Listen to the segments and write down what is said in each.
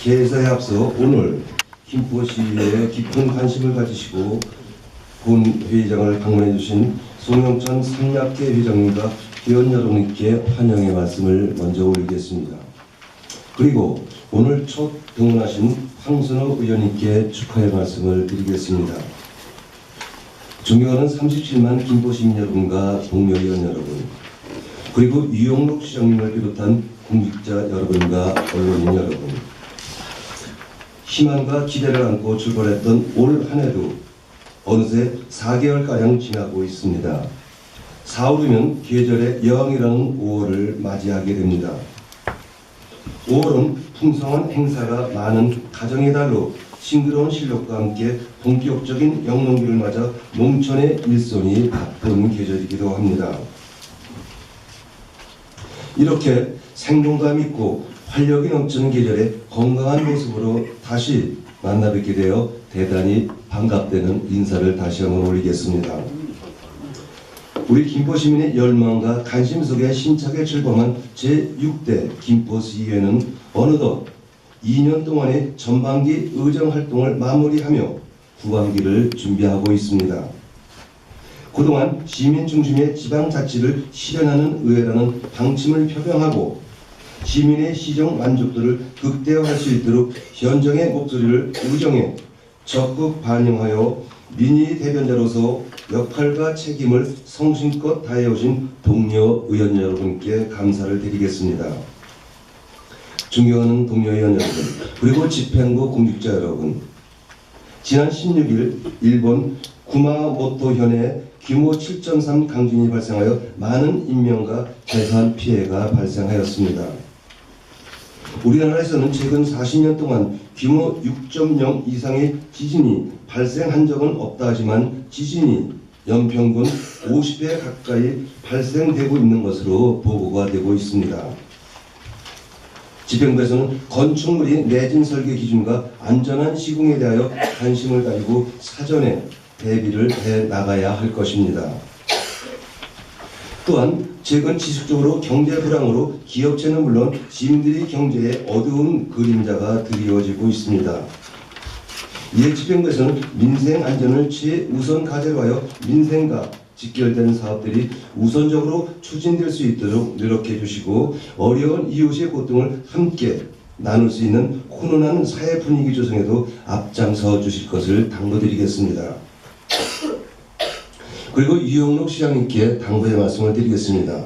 개사에 앞서 오늘 김포시에 깊은 관심을 가지시고 본 회의장을 방문해 주신 송영천 삼약계 회장님과 회원 여러분께 환영의 말씀을 먼저 올리겠습니다. 그리고 오늘 첫 등원하신 황순호 의원님께 축하의 말씀을 드리겠습니다. 존경하는 37만 김포시민 여러분과 동료 의원 여러분, 그리고 유영록 시장님을 비롯한 공직자 여러분과 언론인 여러분, 희망과 기대를 안고 출발했던 올 한 해도 어느새 4개월가량 지나고 있습니다. 4월이면 계절의 여왕이라는 5월을 맞이하게 됩니다. 5월은 풍성한 행사가 많은 가정의 달로 싱그러운 실록과 함께 본격적인 영농기를 맞아 농촌의 일손이 바쁜 계절이기도 합니다. 이렇게 생동감 있고 활력이 넘치는 계절에 건강한 모습으로 다시 만나 뵙게 되어 대단히 반갑다는 인사를 다시 한번 올리겠습니다. 우리 김포시민의 열망과 관심 속에 심차게 출범한 제6대 김포시의회는 어느덧 2년 동안의 전반기 의정활동을 마무리하며 후반기를 준비하고 있습니다. 그동안 시민 중심의 지방자치를 실현하는 의회라는 방침을 표명하고 시민의 시정 만족도를 극대화할 수 있도록 현정의 목소리를 의정에 적극 반영하여 민의 대변자로서 역할과 책임을 성심껏 다해오신 동료 의원 여러분께 감사를 드리겠습니다. 존경하는 동료 의원 여러분, 그리고 집행부 공직자 여러분, 지난 16일 일본 구마모토현에 규모 7.3 강진이 발생하여 많은 인명과 재산 피해가 발생하였습니다. 우리나라에서는 최근 40년 동안 규모 6.0 이상의 지진이 발생한 적은 없다 하지만 지진이 연평균 50회 가까이 발생되고 있는 것으로 보고가 되고 있습니다. 집행부에서는 건축물이 내진 설계 기준과 안전한 시공에 대하여 관심을 가지고 사전에 대비를 해 나가야 할 것입니다. 또한 최근 지속적으로 경제 불황으로 기업체는 물론 시민들의 경제에 어두운 그림자가 드리워지고 있습니다. 이에 집행부에서는 민생 안전을 최우선 과제로 하여 민생과 직결된 사업들이 우선적으로 추진될 수 있도록 노력해 주시고 어려운 이웃의 고통을 함께 나눌 수 있는 훈훈한 사회 분위기 조성에도 앞장서 주실 것을 당부드리겠습니다. 그리고 유영록 시장님께 당부의 말씀을 드리겠습니다.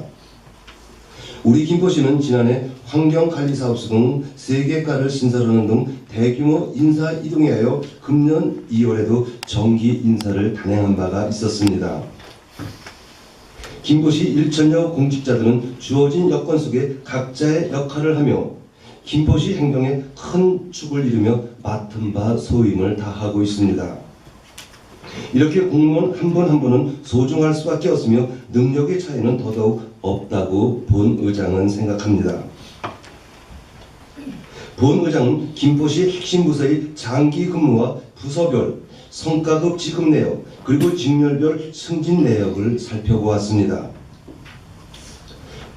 우리 김포시는 지난해 환경관리사업소 등 3개과를 신설하는 등 대규모 인사 이동에 하여 금년 2월에도 정기 인사를 단행한 바가 있었습니다. 김포시 1천여 공직자들은 주어진 여건 속에 각자의 역할을 하며 김포시 행정에 큰 축을 이루며 맡은 바 소임을 다하고 있습니다. 이렇게 공무원 한 분 한 분은 소중할 수밖에 없으며 능력의 차이는 더더욱 없다고 본 의장은 생각합니다. 본 의장은 김포시 핵심 부서의 장기 근무와 부서별 성과급 지급 내역 그리고 직렬별 승진 내역을 살펴보았습니다.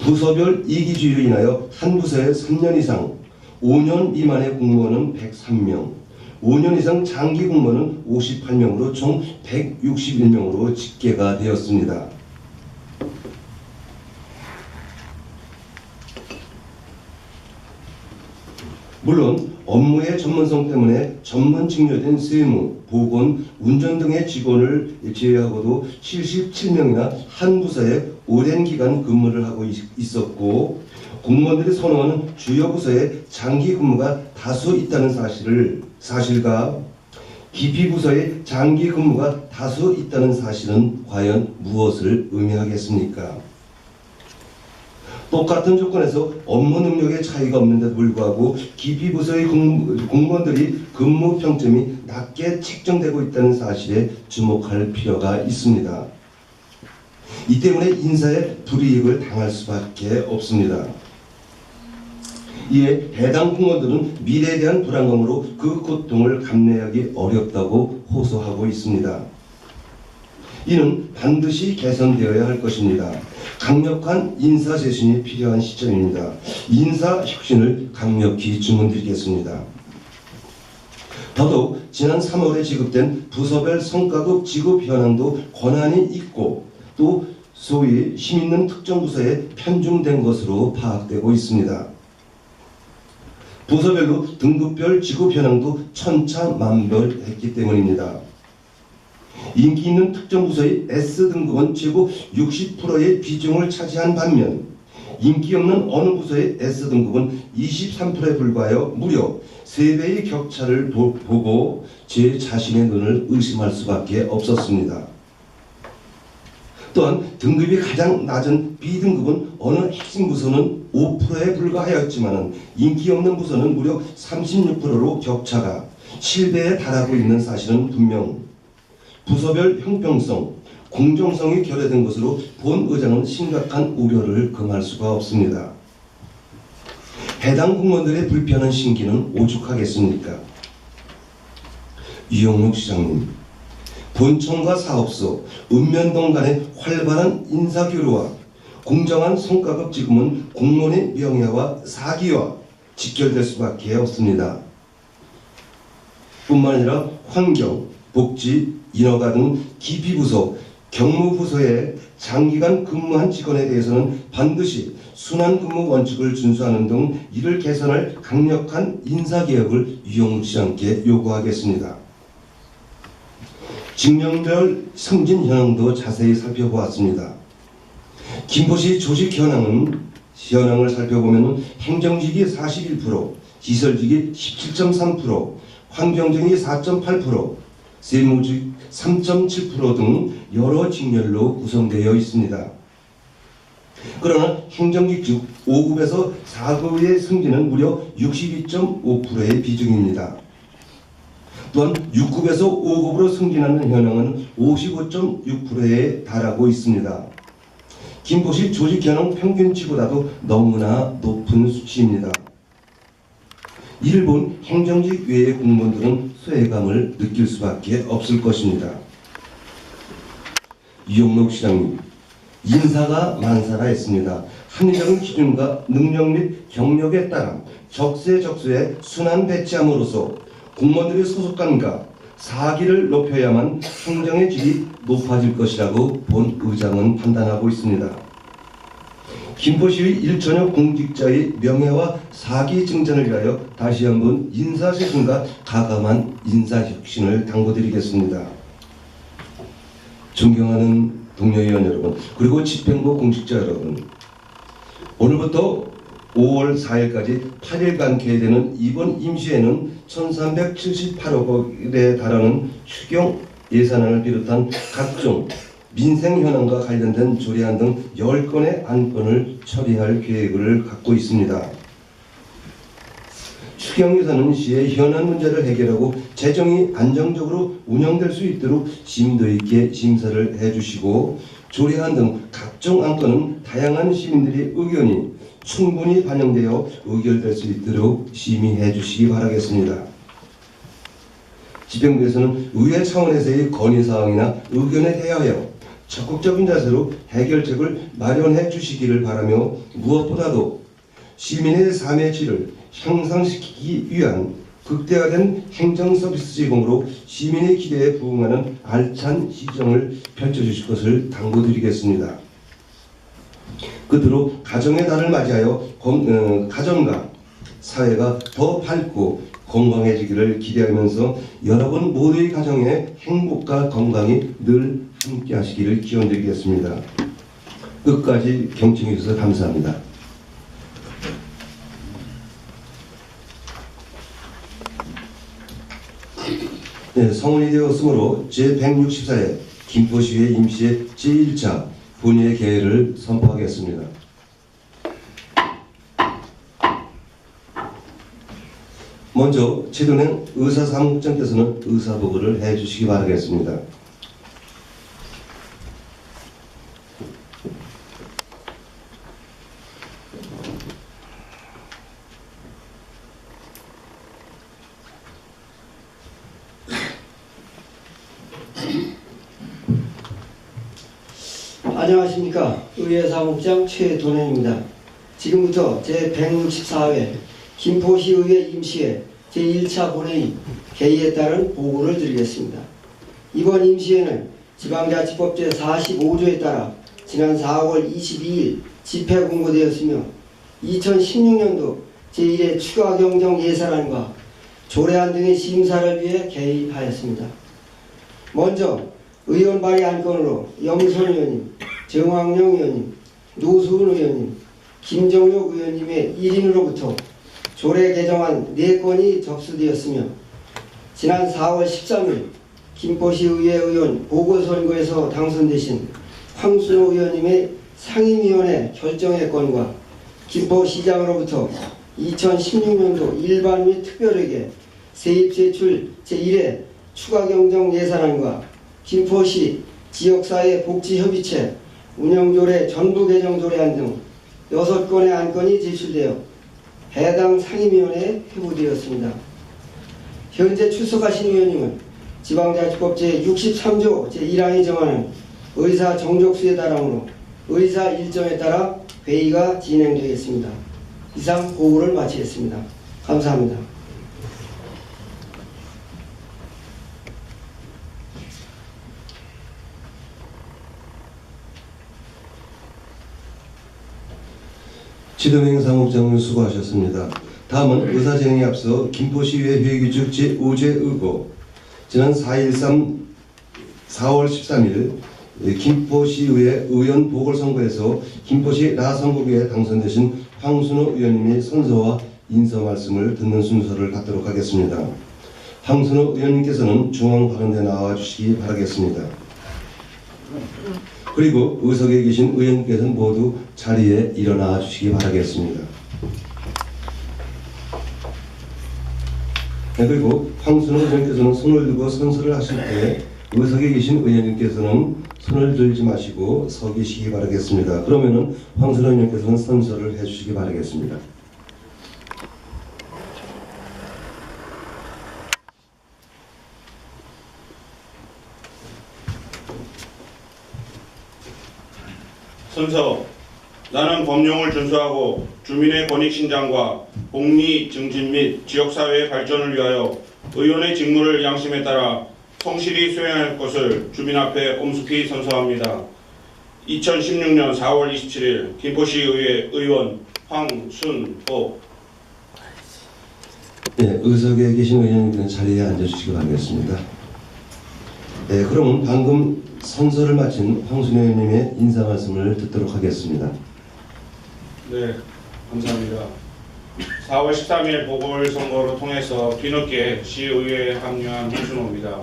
부서별 이기주의로 인하여 한 부서에 3년 이상, 5년 미만의 공무원은 103명, 5년 이상 장기 공무원은 58명으로 총 161명으로 집계가 되었습니다. 물론 업무의 전문성 때문에 전문 직렬된 세무, 보건, 운전 등의 직원을 제외하고도 77명이나 한 부서에 오랜 기간 근무를 하고 있었고 공무원들이 선호하는 주요 부서에 장기 근무가 다수 있다는 사실과 기피 부서에 장기 근무가 다수 있다는 사실은 과연 무엇을 의미하겠습니까? 똑같은 조건에서 업무 능력의 차이가 없는데도 불구하고 기피 부서의 공무원들이 근무 평점이 낮게 책정되고 있다는 사실에 주목할 필요가 있습니다. 이 때문에 인사에 불이익을 당할 수밖에 없습니다. 이에 해당 공무원들은 미래에 대한 불안감으로 그 고통을 감내하기 어렵다고 호소하고 있습니다. 이는 반드시 개선되어야 할 것입니다. 강력한 인사쇄신이 필요한 시점입니다. 인사혁신을 강력히 주문드리겠습니다. 더더욱 지난 3월에 지급된 부서별 성과급 지급 현황도 권한이 있고 또 소위 힘 있는 특정 부서에 편중된 것으로 파악되고 있습니다. 부서별로 등급별 지급 현황도 천차만별했기 때문입니다. 인기 있는 특정 부서의 S등급은 최고 60%의 비중을 차지한 반면 인기 없는 어느 부서의 S등급은 23%에 불과하여 무려 3배의 격차를 보고 제 자신의 눈을 의심할 수밖에 없었습니다. 또한 등급이 가장 낮은 B등급은 어느 핵심 부서는 5%에 불과하였지만 인기 없는 부서는 무려 36%로 격차가 7배에 달하고 있는 사실은 분명 부서별 형평성, 공정성이 결여된 것으로 본 의장은 심각한 우려를 금할 수가 없습니다. 해당 공무원들의 불편한 심기는 오죽하겠습니까? 이용록 시장님, 본청과 사업소, 읍면동 간의 활발한 인사교류와 공정한 성과급 지급은 공무원의 명예와 사기와 직결될 수밖에 없습니다. 뿐만 아니라 환경, 복지, 인허가 등 기피부서, 경무부서에 장기간 근무한 직원에 대해서는 반드시 순환근무 원칙을 준수하는 등 이를 개선할 강력한 인사개혁을 이용록 시장께 요구하겠습니다. 직명별 승진 현황도 자세히 살펴보았습니다. 김포시 조직 현황을 살펴보면 행정직이 41%, 시설직이 17.3%, 환경직이 4.8%, 세무직 3.7% 등 여러 직렬로 구성되어 있습니다. 그러나 행정직 중 5급에서 4급의 승진은 무려 62.5%의 비중입니다. 또한 6급에서 5급으로 승진하는 현황은 55.6%에 달하고 있습니다. 김포시 조직 현황 평균치보다도 너무나 높은 수치입니다. 이를 본 행정직 외의 공무원들은 소외감을 느낄 수밖에 없을 것입니다. 이용록 시장님, 인사가 만사라 했습니다. 합리적인 기준과 능력 및 경력에 따라 적세적소에 순환 배치함으로써 공무원들의 소속감과 사기를 높여야만 행정의 질이 높아질 것이라고 본 의장은 판단하고 있습니다. 김포시의 일천여 공직자의 명예와 사기 증진을 위하여 다시 한번 인사쇄신과 가감한 인사혁신을 당부드리겠습니다. 존경하는 동료의원 여러분, 그리고 집행부 공직자 여러분, 오늘부터 5월 4일까지 8일간 개회되는 이번 임시회는 1378억 원에 달하는 추경 예산안을 비롯한 각종 민생 현안과 관련된 조례안 등 10건의 안건을 처리할 계획을 갖고 있습니다. 추경 예산은 시의 현안 문제를 해결하고 재정이 안정적으로 운영될 수 있도록 심도 있게 심사를 해주시고 조례안 등 각종 안건은 다양한 시민들의 의견이 충분히 반영되어 의결될 수 있도록 심의해 주시기 바라겠습니다. 집행부에서는 의회 차원에서의 건의사항이나 의견에 대하여 적극적인 자세로 해결책을 마련해 주시기를 바라며 무엇보다도 시민의 삶의 질을 향상시키기 위한 극대화된 행정서비스 제공으로 시민의 기대에 부응하는 알찬 시정을 펼쳐주실 것을 당부드리겠습니다. 끝으로 가정의 달을 맞이하여 가정과 사회가 더 밝고 건강해지기를 기대하면서 여러분 모두의 가정에 행복과 건강이 늘 함께 하시기를 기원드리겠습니다. 끝까지 경청해 주셔서 감사합니다. 네, 성원이 되었으므로 제164회 김포시의 임시회 제1차 본회의 개회를 선포하겠습니다. 먼저 최동행 의사사무국장께서는 의사보고를 해주시기 바라겠습니다. 안녕하십니까. 의회사무국장 최동행입니다. 지금부터 제164회 김포시의회 임시회 제1차 본회의 개의에 따른 보고를 드리겠습니다. 이번 임시회는 지방자치법 제45조에 따라 지난 4월 22일 집회 공고되었으며 2016년도 제1회 추가경정 예산안과 조례안 등의 심사를 위해 개의하였습니다. 먼저 의원 발의 안건으로 염선 의원님, 정황용 의원님, 노수은 의원님, 김정욱 의원님의 1인으로부터 조례 개정안 4건이 접수되었으며 지난 4월 13일 김포시의회 의원 보궐선거에서 당선되신 황순호 의원님의 상임위원회 결정의 건과 김포시장으로부터 2016년도 일반 및 특별회계 세입세출 제1회 추가경정 예산안과 김포시 지역사회 복지협의체 운영조례 전부 개정 조례안 등 6건의 안건이 제출되어 해당 상임위원회에 회부되었습니다. 현재 출석하신 의원님은 지방자치법 제63조 제1항이 정하는 의사 정족수에 따르므로 의사 일정에 따라 회의가 진행되겠습니다. 이상 보고를 마치겠습니다. 감사합니다. 지동행 사무장님 수고하셨습니다. 다음은 의사진행에 앞서 김포시의회 회의규칙 제5제 의거 지난 4.13 4월 13일 김포시의회 의원 보궐선거에서 김포시 나선거구에 당선되신 황순호 의원님의 선서와 인서 말씀을 듣는 순서를 갖도록 하겠습니다. 황순호 의원님께서는 중앙 발언대에 나와 주시기 바라겠습니다. 그리고 의석에 계신 의원님께서는 모두 자리에 일어나 주시기 바라겠습니다. 네, 그리고 황순호 의원님께서는 손을 들고 선서를 하실 때 의석에 계신 의원님께서는 손을 들지 마시고 서 계시기 바라겠습니다. 그러면은 황순호 의원님께서는 선서를 해주시기 바라겠습니다. 선서. 나는 법령을 준수하고 주민의 권익 신장과 복리 증진 및 지역사회의 발전을 위하여 의원의 직무를 양심에 따라 성실히 수행할 것을 주민 앞에 엄숙히 선서합니다. 2016년 4월 27일 김포시의회 의원 황순호. 네, 의석에 계신 의원님께는 자리에 앉아주시기 바라겠습니다. 네, 그러면 방금 선서를 마친 황순호 의원님의 인사 말씀을 듣도록 하겠습니다. 네, 감사합니다. 4월 13일 보궐선거로 통해서 뒤늦게 시의회에 합류한 황순호입니다.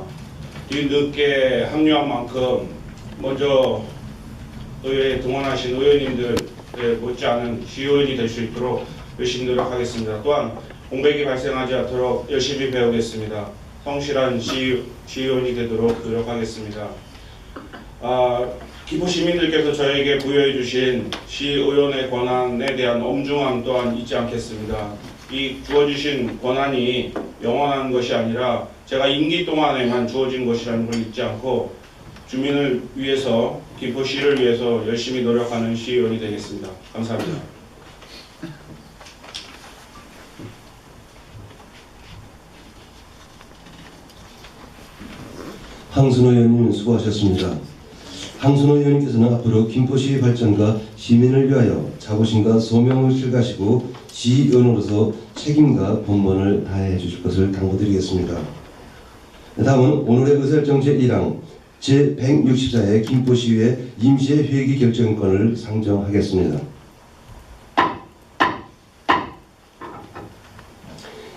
뒤늦게 합류한 만큼 먼저 의회에 동원하신 의원님들에 못지않은 시의원이 될 수 있도록 열심히 노력하겠습니다. 또한 공백이 발생하지 않도록 열심히 배우겠습니다. 성실한 시의원이 되도록 노력하겠습니다. 김포 시민들께서 저에게 부여해 주신 시의원의 권한에 대한 엄중함 또한 잊지 않겠습니다. 이 주어주신 권한이 영원한 것이 아니라 제가 임기 동안에만 주어진 것이라는 걸 잊지 않고 주민을 위해서, 김포시를 위해서 열심히 노력하는 시의원이 되겠습니다. 감사합니다. 황순호 의원님 수고하셨습니다. 황순호 의원님께서는 앞으로 김포시 발전과 시민을 위하여 자부심과 소명을 실가시고 시의원으로서 책임과 본분을 다해 주실 것을 당부드리겠습니다. 다음은 오늘의 의사일정 제1항 제164회 김포시의회 임시회 회기 결정권을 상정하겠습니다.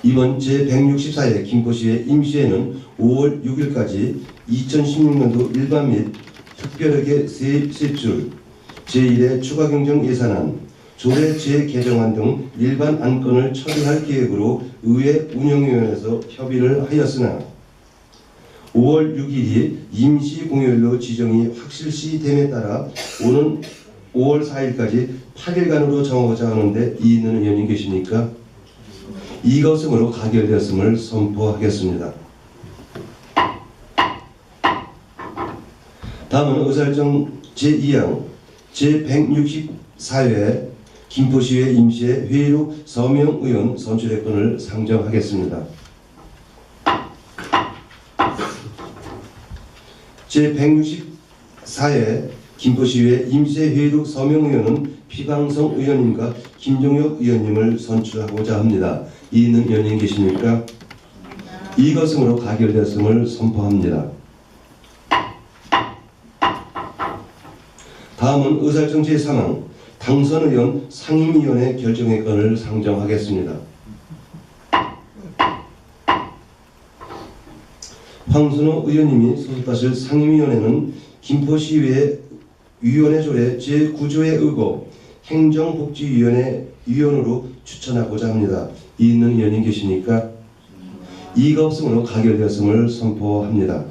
이번 제164회 김포시의 임시회는 5월 6일까지 2016년도 일반 및 특별하게 세입세출, 제1회 추가경정 예산안, 조례 재개정안 등 일반 안건을 처리할 계획으로 의회 운영위원회에서 협의를 하였으나 5월 6일이 임시공휴일로 지정이 확실시됨에 따라 오는 5월 4일까지 8일간으로 정하고자 하는데 이의는 의원님 계십니까? 이것으로 가결되었음을 선포하겠습니다. 다음은 의사일정 제2항 제164회 김포시의회 임시회 회의록 서명 의원 선출의 건을 상정하겠습니다. 제164회 김포시의회 임시회 회의록 서명 의원은 피방성 의원님과 김종혁 의원님을 선출하고자 합니다. 이있는 의원님 계십니까? 이것으로 가결되었음을 선포합니다. 다음은 의사일정 제3항 당선의원 상임위원회 결정의 건을 상정하겠습니다. 황순호 의원님이 소속하실 상임위원회는 김포시의회 위원회 조례 제9조에 의거 행정복지위원회 위원으로 추천하고자 합니다. 이있는 의원님 계십니까? 이가 없으므로 가결되었음을 선포합니다.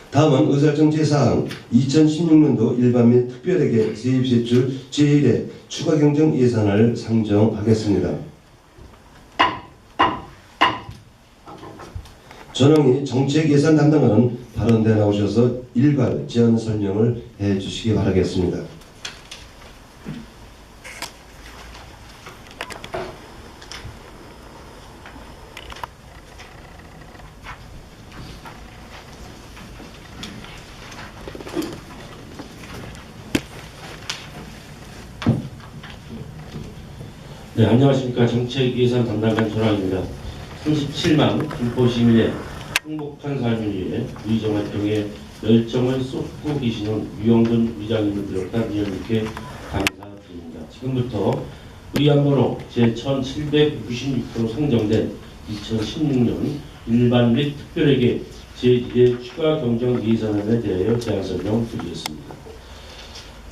다음은 의사일정 제4항 2016년도 일반 및 특별회계 세입세출 제1회 추가경정 예산을 상정하겠습니다. 전원이 정책예산 담당하는 발언대에 나오셔서 일괄 제안 설명을 해주시기 바라겠습니다. 네, 안녕하십니까. 정책예산 담당관 전화입니다. 37만 김포시민의 행복한 삶을 위해 의정활동에 열정을 쏟고 계시는 유영근 의장님을 비롯한 의원님께 감사드립니다. 지금부터 의안번호 제1766호로 상정된 2016년 일반 및 특별회계 제1회 추가 경정 예산안에 대하여 제안 설명 드리겠습니다.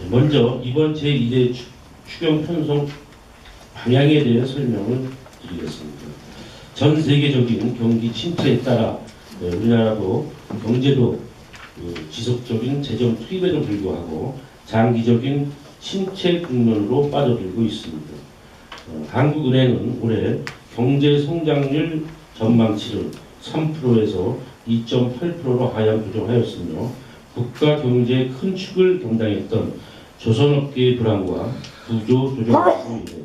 먼저 이번 제1회 추경 편성 방향에 대해 설명을 드리겠습니다. 전 세계적인 경기 침체에 따라 우리나라도 경제도 지속적인 재정 투입에도 불구하고 장기적인 침체 국면으로 빠져들고 있습니다. 한국은행은 올해 경제 성장률 전망치를 3%에서 2.8%로 하향 조정하였으며 국가 경제의 큰 축을 담당했던 조선업계의 불황과 구조 조정으로 인해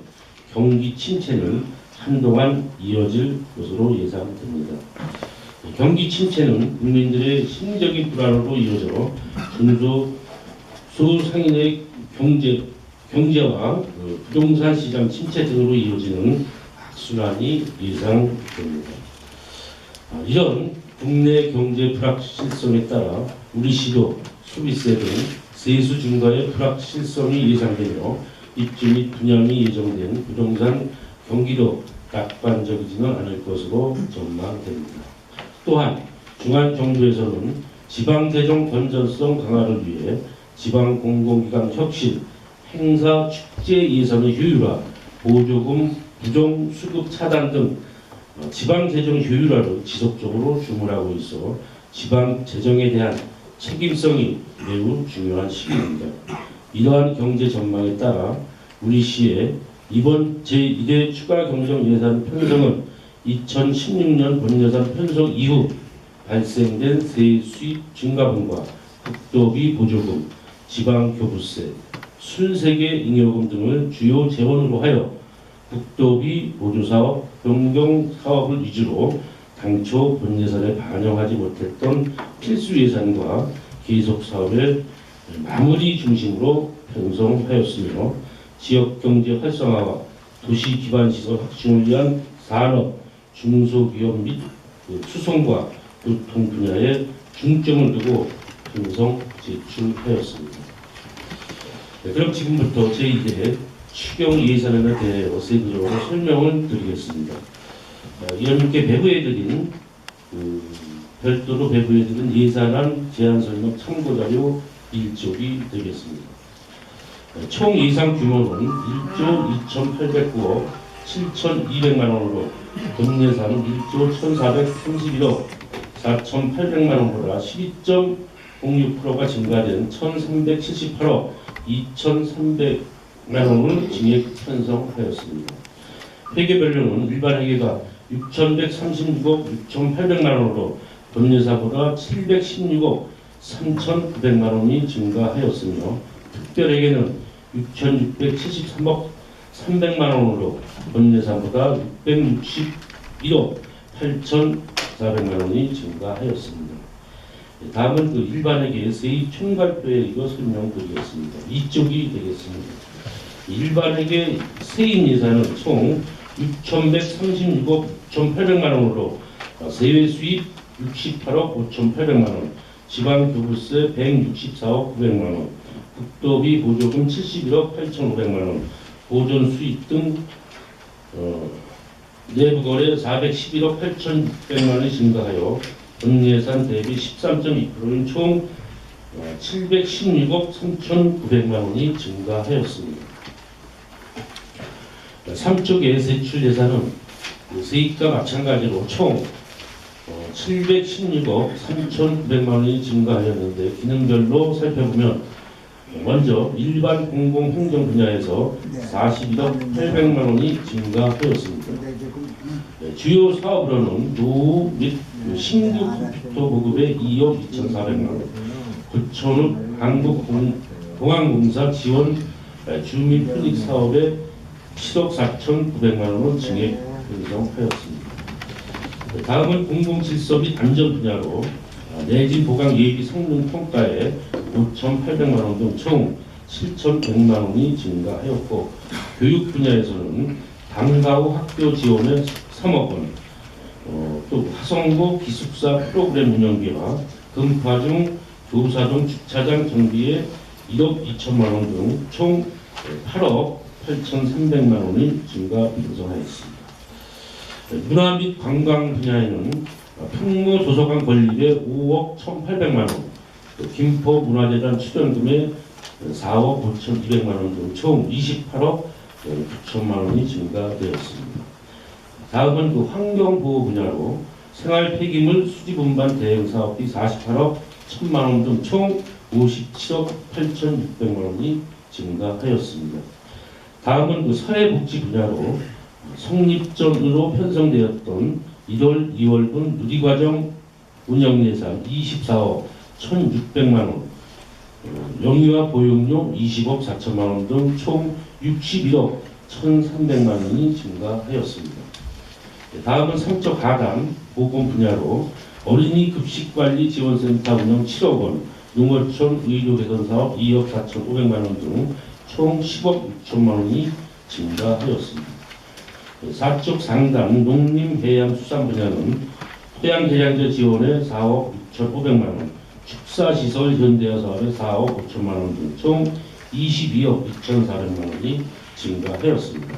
경기 침체는 한동안 이어질 것으로 예상됩니다. 경기 침체는 국민들의 심리적인 불안으로 이어져 중소상인의 경제와 부동산 시장 침체 등으로 이어지는 악순환이 예상됩니다. 이런 국내 경제 불확실성에 따라 우리 시도 소비세 등 세수 증가의 불확실성이 예상되며 입주 및 분양이 예정된 부동산 경기도 낙관적이지는 않을 것으로 전망됩니다. 또한 중앙정부에서는 지방재정 건전성 강화를 위해 지방공공기관 혁신, 행사 축제 예산의 효율화, 보조금 부정 수급 차단 등 지방재정 효율화를 지속적으로 주문하고 있어 지방재정에 대한 책임성이 매우 중요한 시기입니다. 이러한 경제 전망에 따라 우리 시의 이번 제1회 추가 경정 예산 편성은 2016년 본예산 편성 이후 발생된 세 수입 증가분과 국도비 보조금, 지방교부세, 순세계 잉여금 등을 주요 재원으로 하여 국도비 보조사업, 변경사업을 위주로 당초 본예산에 반영하지 못했던 필수 예산과 계속사업의 마무리 중심으로 편성하였으며 지역경제 활성화와 도시기반시설 확충을 위한 산업, 중소기업 및 수송과 교통 분야에 중점을 두고 편성 제출하였습니다. 네, 그럼 지금부터 제2회 추경 예산안에 대해 세부적으로 설명을 드리겠습니다. 의원님께 배부해드린 별도로 배부해드린 예산안 제안 설명 참고자료 1쪽이 되겠습니다. 총 예산 규모는 1조 2,809억 7,200만 원으로 본예산은 1조 1,431억 4,800만 원보다 12.06%가 증가된 1,378억 2,300만 원을 증액 편성하였습니다. 회계별로는 일반 회계가 6,136억 6,800만 원으로 본예산보다 716억 3,900만 원이 증가하였으며 특별에게는 6,673억 300만 원으로 본 예산보다 661억 8,400만 원이 증가하였습니다. 다음은 그 일반에게 세입 총괄표에 이거 설명드리겠습니다. 이쪽이 되겠습니다. 일반에게 세입 예산은 총 6,136억 6,800만 원으로 세외 수입 68억 5,800만 원, 지방교부세 164억 900만 원, 국도비 보조금 71억 8,500만 원, 보존 수입 등 내부거래 411억 8,600만 원이 증가하여 본 예산 대비 13.2%인 총 716억 3,900만 원이 증가하였습니다. 3쪽의 세출 예산은 세입과 마찬가지로 총 716억 3,900만 원이 증가하였는데 기능별로 살펴보면 먼저 일반 공공행정 분야에서 41억 800만 원이 증가하였습니다. 주요 사업으로는 노후 및 신규 컴퓨터 보급에 2억 2,400만 원, 구촌읍 한국공항공사 지원 주민 편익 사업에 7억 4,900만 원을 증액 편성하였습니다. 다음은 공공질서 및 안전 분야로 내진 보강 예비 성능 평가에 5,800만 원 등 총 7,100만 원이 증가하였고, 교육 분야에서는 방과 후 학교 지원에 3억 원, 또 화성고 기숙사 프로그램 운영비와 금화중 교사동 주차장 정비에 1억 2천만 원 등 총 8억 8,300만 원이 증가 편성하였습니다. 문화 및 관광 분야에는 풍무 도서관 건립에 5억 1,800만 원, 또 김포 문화재단 출연금에 4억 5,200만 원 등 총 28억 9천만 원이 증가되었습니다. 다음은 그 환경보호 분야로 생활 폐기물 수집 운반 대응 사업비 48억 1천만 원 등 총 57억 8,600만 원이 증가하였습니다. 다음은 그 사회복지 분야로 성립전으로 편성되었던 1월, 2월분 누리과정 운영 예산 24억 1,600만 원, 영유아 보육료 20억 4천만 원 등 총 61억 1,300만 원이 증가하였습니다. 다음은 성적 하단 보건 분야로 어린이 급식관리 지원센터 운영 7억 원, 농어촌 의료 개선 사업 2억 4,500만 원 등 총 10억 6천만 원이 증가하였습니다. 4쪽 상단 농림해양수산 분야는 토양개량제 지원에 4억 6,500만 원, 축사시설 현대화 사업에 4억 5천만 원 등 총 22억 2,400만 원이 증가하였습니다.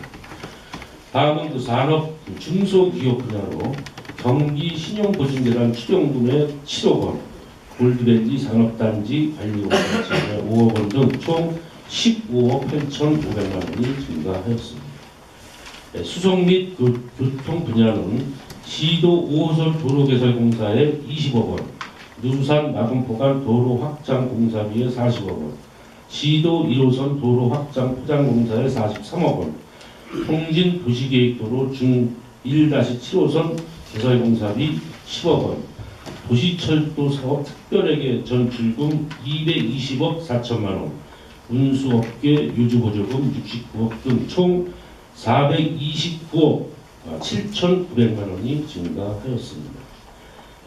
다음은 그 산업 중소기업 분야로 경기 신용보증재단 추정금에 7억 원, 골드밸리 산업단지 관리공사 지원에 5억 원 등 총 15억 8,500만 원이 증가하였습니다. 수송 및 교통 분야는 시도 5호선 도로개설공사에 20억 원, 누산 마금포간 도로 확장 공사비에 40억 원, 시도 1호선 도로 확장 포장공사에 43억 원, 통진 도시계획도로 중 1-7호선 개설공사비 10억 원, 도시철도 사업 특별회계 전출금 220억 4천만 원, 운수업계 유주보조금 69억 등 총 429억 7,900만 원이 증가하였습니다.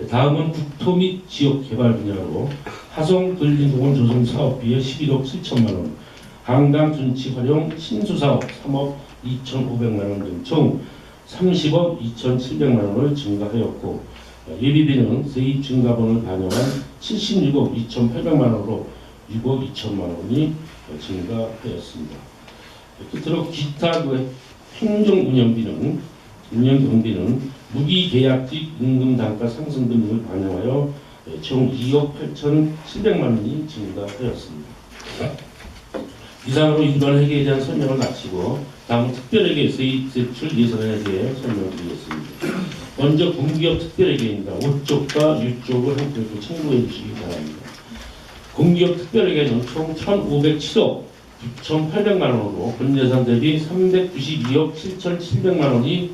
다음은 국토 및 지역개발 분야로 화성 근린공원 조성 사업비에 11억 7천만 원, 한강 둔치 활용 신수사업 3억 2,500만 원 등 총 30억 2,700만 원을 증가하였고, 예비비는 세입 증가분을 반영한 76억 2,800만 원으로 6억 2천만 원이 증가하였습니다. 끝으로 기타 그 행정 운영 경비는 무기 계약직 임금 단가 상승 등을 반영하여 총 2억 8,700만 원이 증가하였습니다. 이상으로 일반 회계에 대한 설명을 마치고 다음 특별회계 세입 세출 예산에 대해 설명드리겠습니다. 먼저 공기업 특별회계입니다. 5쪽과 6쪽을 함께 참고해 주시기 바랍니다. 공기업 특별회계는 총 1,507억 6,800만 원으로 본 예산 대비 392억 7,700만 원이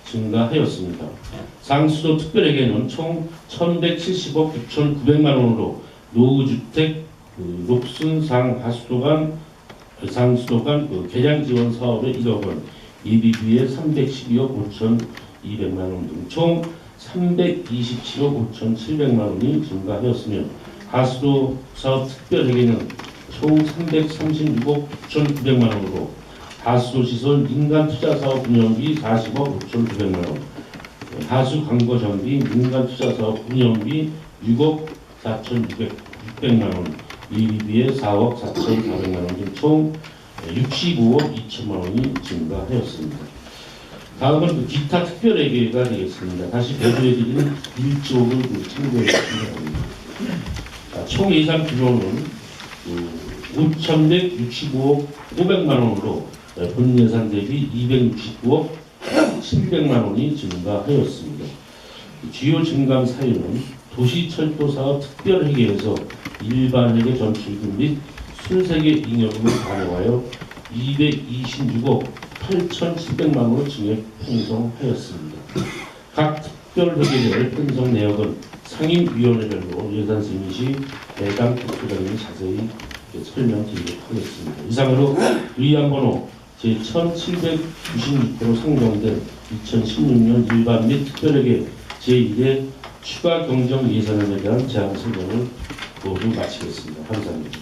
증가하였습니다. 상수도 특별회계는 총 1,170억 6,900만 원으로 노후주택 녹순상 하수도관 상수도관 개량 지원 사업에 1억 원, 예비비에 312억 5,200만 원 등 총 327억 5,700만 원이 증가하였으며 하수도 사업 특별회계는 총 336억 9,900만 원으로 하수도 시설 민간 투자 사업 운영비 40억 5,900만 원, 하수 광고 정비 민간 투자 사업 운영비 6억 4,600만 원, 예비비에 4억 4,400만 원 등 총 65억 2천만 원이 증가하였습니다. 다음은 기타 특별회계가 되겠습니다. 다시 배부해드리는 1조를 참고해주시기 바랍니다. 총 예산 규모는 5,165억 500만 원으로 본 예산 대비 269억 700만 원이 증가하였습니다. 주요 증감 사유는 도시철도사업 특별회계에서 일반회계 전출금 및 순세계 잉여금을 반영하여 226억 8,700만 원을 증액 편성하였습니다. 각 특별회계별 편성 내역은 상임위원회별로 예산 심의 시 해당 특별회계를 자세히 설명드리도록 하겠습니다. 이상으로 의안번호 제1796호로 상정된 2016년 일반 및 특별회계 제1회 추가 경정 예산안에 대한 제안 설명을 모두 마치겠습니다. 감사합니다.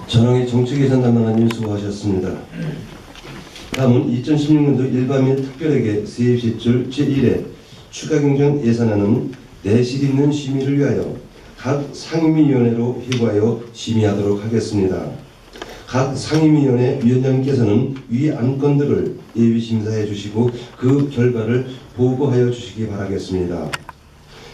전항의 정책예산 담당관님 수고하셨습니다. 다음은 2016년도 일반 및 특별회계 세입시출 제1회 추가경정 예산안은 내실 있는 심의를 위하여 각 상임위원회로 회부하여 심의하도록 하겠습니다. 각 상임위원회 위원장님께서는 위 안건들을 예비 심사해 주시고 그 결과를 보고하여 주시기 바라겠습니다.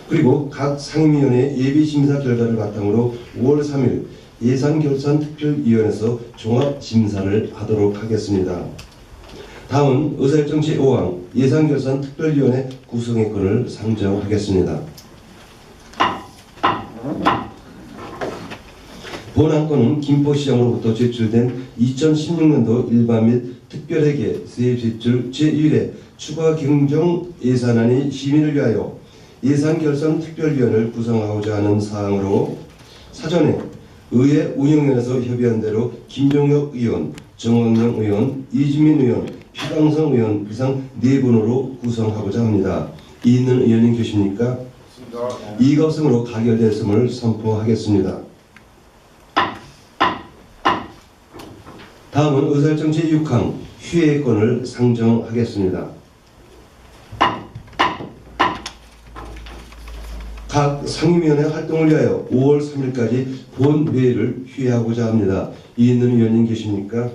그리고 각 상임위원회 예비 심사 결과를 바탕으로 5월 3일 예산결산특별위원회에서 종합심사를 하도록 하겠습니다. 다음은 의사일정 제5항 예산결산특별위원회 구성의 건을 상정하겠습니다. 본 안건은 김포시장으로부터 제출된 2016년도 일반 및 특별회계 세입시출 제1회 추가 경정 예산안의 심의를 위하여 예산결산특별위원회를 구성하고자 하는 사항으로 사전에 의회 운영위원회에서 협의한 대로 김종혁 의원, 정원영 의원, 이주민 의원, 피강성 의원 이상 4분으로 구성하고자 합니다. 이 있는 의원님 계십니까? 이가 없으므로 가결됐음을 선포하겠습니다. 다음은 의사일정 제6항 휴회의 건을 상정하겠습니다. 각 상임위원회 활동을 위하여 5월 3일까지 본회의를 휴회하고자 합니다. 이 있는 의원님 계십니까?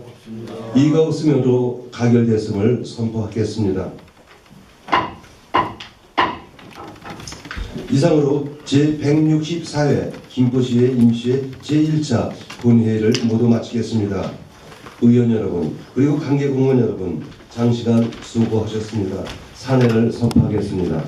이가 없으므로 가결됐음을 선포하겠습니다. 이상으로 제164회 김포시의 임시회 제1차 본회의를 모두 마치겠습니다. 의원 여러분 그리고 관계공무원 여러분 장시간 수고하셨습니다. 산회를 선포하겠습니다.